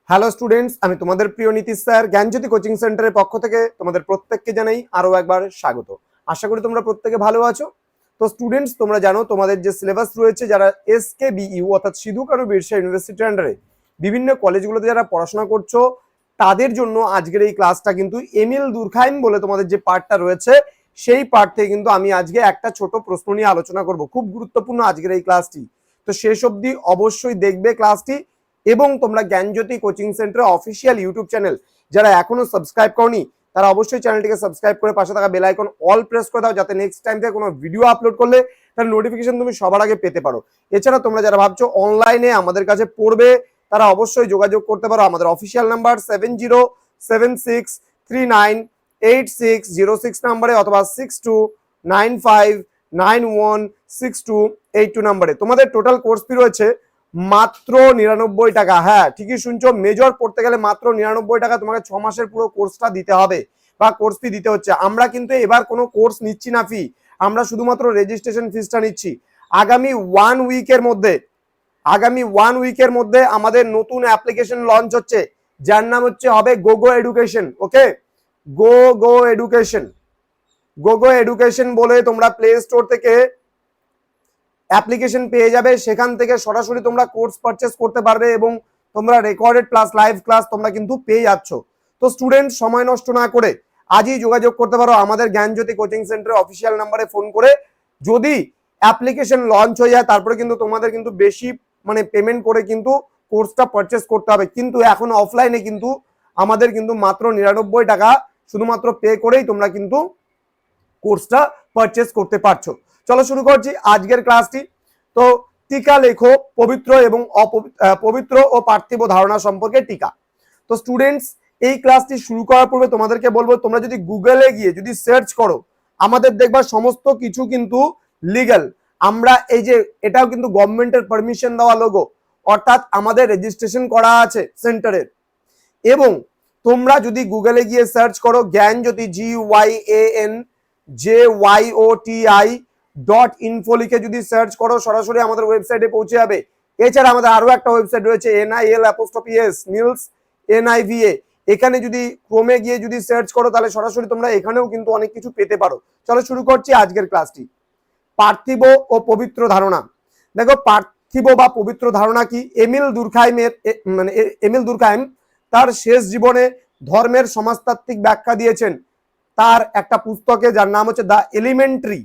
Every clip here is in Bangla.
হ্যালো স্টুডেন্টস, আমি তোমাদের প্রিয় নীতিশ স্যার জ্ঞানজ্যোতি কোচিং সেন্টারের পক্ষ থেকে তোমাদের প্রত্যেককে জানাই আরো একবার স্বাগত। আশা করি তোমরা প্রত্যেকে ভালো আছো। তো স্টুডেন্টস, তোমরা জানো তোমাদের যে সিলেবাস রয়েছে, যারা SKBU অর্থাৎ সিধু কানু বিরসা ইউনিভার্সিটির আন্ডারে বিভিন্ন কলেজগুলোতে যারা পড়াশোনা করছো, তাদের জন্য আজকের এই ক্লাসটা কিন্তু এমিল দুরখাইম বলে তোমাদের যে পার্টটা রয়েছে, সেই পার্ট থেকে কিন্তু আমি আজকে একটা ছোট প্রশ্ন নিয়ে আলোচনা করব। খুব গুরুত্বপূর্ণ আজকের এই ক্লাসটি, তো শেষ অবধি অবশ্যই দেখবে ক্লাসটি। এবং তোমরা জ্ঞানজ্যোতি কোচিং সেন্টারের অফিসিয়াল ইউটিউব চ্যানেল যারা এখনো সাবস্ক্রাইব করনি, তারা অবশ্যই চ্যানেলটিকে সাবস্ক্রাইব করে পাশে থাকা বেল আইকন অল প্রেস করে দাও, যাতে নেক্সট টাইম থেকে কোনো ভিডিও আপলোড করলে তার নোটিফিকেশন তুমি সবার আগে পেতে পারো। এছাড়া তোমরা যারা ভাবছো অনলাইনে আমাদের কাছে পড়বে, তারা অবশ্যই যোগাযোগ করতে পারো আমাদের অফিসিয়াল নাম্বার 7076398606 নাম্বারে, অথবা 6295916282 নাম্বারে। তোমাদের টোটাল কোর্স ফি রয়েছে মাত্র 99 টাকা। হ্যাঁ, ঠিকই শুনছো, মেজর পড়তে গেলে মাত্র 99 টাকা তোমাকে 6 মাসের পুরো কোর্সটা দিতে হবে বা কোর্স ফি দিতে হচ্ছে। আমরা কিন্তু এবার কোনো কোর্স নিচ্ছি না ফি, আমরা শুধুমাত্র রেজিস্ট্রেশন ফিসটা নিচ্ছি। আগামী ওয়ান উইকের মধ্যে আমাদের নতুন অ্যাপ্লিকেশন লঞ্চ হচ্ছে, যার নাম হবে গোগো এডুকেশন। ওকে, গোগো এডুকেশন বলে তোমরা প্লে স্টোর থেকে অ্যাপ্লিকেশন পেয়ে যাবে। সেখান থেকে সরাসরি তোমরা কোর্স পারচেস করতে পারবে এবং তোমরা রেকর্ডেড প্লাস লাইভ ক্লাস তোমরা কিন্তু পেয়ে যাচ্ছ। তো স্টুডেন্ট, সময় নষ্ট না করে আজই যোগাযোগ করতে পারো আমাদের জ্ঞানজ্যোতি কোচিং সেন্টারের অফিসিয়াল নাম্বারে ফোন করে। যদি অ্যাপ্লিকেশন লঞ্চ হয়ে যায়, তারপরে কিন্তু তোমাদের কিন্তু বেশি পেমেন্ট করে কিন্তু কোর্সটা পারচেস করতে হবে। কিন্তু এখন অফলাইনে কিন্তু আমাদের কিন্তু মাত্র 99 টাকা শুধুমাত্র পে করেই তোমরা কিন্তু কোর্সটা পারচেস করতে পারছো। চলো শুরু করছি আজকের ক্লাসটি। তো টিকা লেখো, পবিত্র এবং পবিত্র ও পার্থিব ধারণা সম্পর্কে টিকা। তো স্টুডেন্টস, এই ক্লাসটি শুরু করার পূর্বে তোমাদেরকে বলবো, তোমরা যদি গুগলে গিয়ে যদি সার্চ করো, আমাদের দেখবা সমস্ত কিছু কিন্তু লিগ্যাল। আমরা এই যে এটাও কিন্তু গভর্নমেন্টের পারমিশন দেওয়া লোগো, অর্থাৎ আমাদের রেজিস্ট্রেশন করা আছে সেন্টারের। এবং তোমরা যদি গুগলে গিয়ে সার্চ করো জ্ঞানজ্যোতি GYANJYOTI.info লিখে যদি সার্চ করো, সরাসরি আমাদের ওয়েবসাইটে পৌঁছে যাবে। এছাড়া আমাদের আরো একটা ওয়েবসাইট রয়েছে NIL'S এখানে যদি ক্রোমে গিয়ে যদি সার্চ করো, তাহলে সরাসরি তোমরা এখানেও কিন্তু অনেক কিছু পেতে পারো। চলো শুরু করছি আজকের ক্লাসটি। পার্থিব ও পবিত্র ধারণা। দেখো, পার্থিব বা পবিত্র ধারণা কি? এমিল দুরখাইম তার শেষ জীবনে ধর্মের সমাজতাত্ত্বিক ব্যাখ্যা দিয়েছেন তার একটা পুস্তকে, যার নাম হচ্ছে the elementary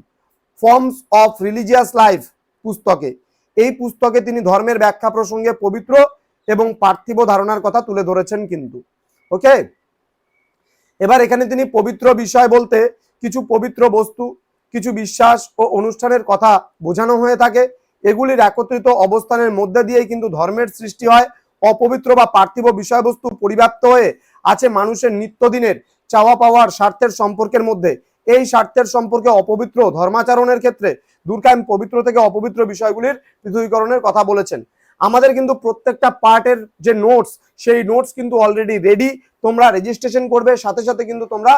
forms of religious life পুস্তকে। এই পুস্তকে তিনি ধর্মের ব্যাখ্যা প্রসঙ্গে পবিত্র এবং পার্থিব ধারণার কথা তুলে ধরেছেন কিন্তু। ওকে, এবার এখানে তিনি পবিত্র বিষয় বলতে কিছু পবিত্র বস্তু, কিছু বিশ্বাস ও অনুষ্ঠানের কথা বোঝানো হয়ে থাকে। এগুলির একত্রিত অবস্থানের মধ্যে দিয়েই কিন্তু ধর্মের সৃষ্টি হয়। অপবিত্র বা পার্থিব বিষয়বস্তু পরিব্যাপ্ত হয়ে আছে মানুষের নিত্যদিনের চাওয়া পাওয়ার স্বার্থের সম্পর্কের মধ্যে। এই স্বার্থের সম্পর্কে অপবিত্র ধর্মাচরণের ক্ষেত্রে দুরখাইম পবিত্র থেকে অপবিত্র বিষয়গুলির পৃথকীকরণের কথা বলেছেন। আমাদের কিন্তু প্রত্যেকটা পার্টের যে নোটস, সেই নোটস কিন্তু অলরেডি রেডি। তোমরা রেজিস্ট্রেশন করবে, সাথে সাথে কিন্তু তোমরা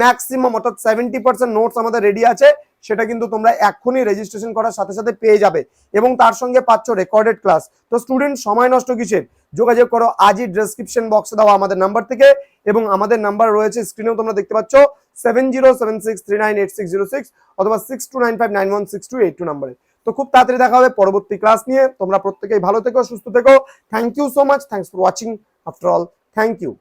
ম্যাক্সিমাম অর্থাৎ 70% নোটস আমাদের রেডি আছে, সেটা কিন্তু তোমরা এক্ষুনি রেজিস্ট্রেশন করার সাথে সাথে পেয়ে যাবে এবং তার সঙ্গে পাচ্ছ রেকর্ডেড ক্লাস। তো স্টুডেন্ট, সময় নষ্ট কিসের? যোগাযোগ করো আজই ডেসক্রিপশন বক্সে দেওয়া আমাদের নাম্বার থেকে, এবং আমাদের নাম্বার রয়েছে স্ক্রিনেও তোমরা দেখতে পাচ্ছ 7076398606 অথবা 6295916282 নাম্বারে। তো খুব তাড়াতাড়ি দেখা হবে পরবর্তী ক্লাস নিয়ে। তোমরা প্রত্যেকেই ভালো থেকো, সুস্থ থেকো। Thank you so much, thanks for watching after all, thank you.